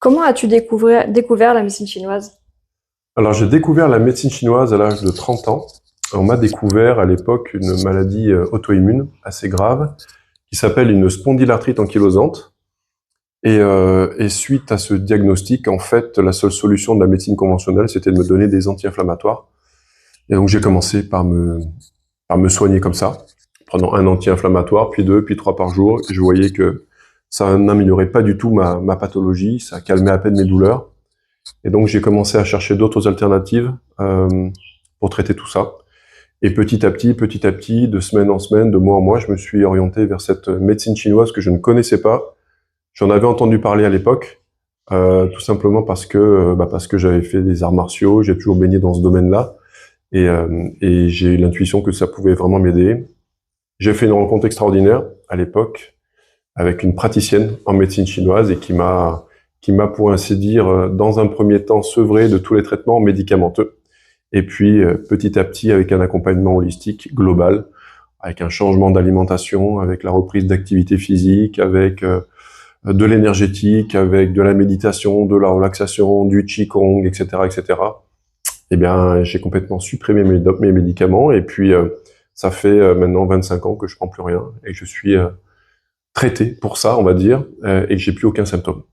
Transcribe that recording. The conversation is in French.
Comment as-tu découvert la médecine chinoise? Alors, j'ai découvert la médecine chinoise à l'âge de 30 ans. On m'a découvert à l'époque une maladie auto-immune assez grave qui s'appelle une spondylarthrite ankylosante. Et suite à ce diagnostic, en fait, la seule solution de la médecine conventionnelle, c'était de me donner des anti-inflammatoires. Et donc, j'ai commencé par me soigner comme ça, prenant un anti-inflammatoire, puis deux, puis trois par jour. Et je voyais que ça n'améliorait pas du tout ma pathologie, ça calmait à peine mes douleurs. Et donc j'ai commencé à chercher d'autres alternatives pour traiter tout ça. Et petit à petit, de semaine en semaine, de mois en mois, je me suis orienté vers cette médecine chinoise que je ne connaissais pas. J'en avais entendu parler à l'époque, tout simplement parce que j'avais fait des arts martiaux, j'ai toujours baigné dans ce domaine-là, et j'ai eu l'intuition que ça pouvait vraiment m'aider. J'ai fait une rencontre extraordinaire à l'époque avec une praticienne en médecine chinoise et qui m'a, pour ainsi dire, dans un premier temps, sevré de tous les traitements médicamenteux. Et puis, petit à petit, avec un accompagnement holistique global, avec un changement d'alimentation, avec la reprise d'activité physique, avec de l'énergétique, avec de la méditation, de la relaxation, du qigong, etc., etc. Eh bien, j'ai complètement supprimé mes médicaments et puis ça fait maintenant 25 ans que je prends plus rien et que je suis traité pour ça, on va dire, et que j'ai plus aucun symptôme.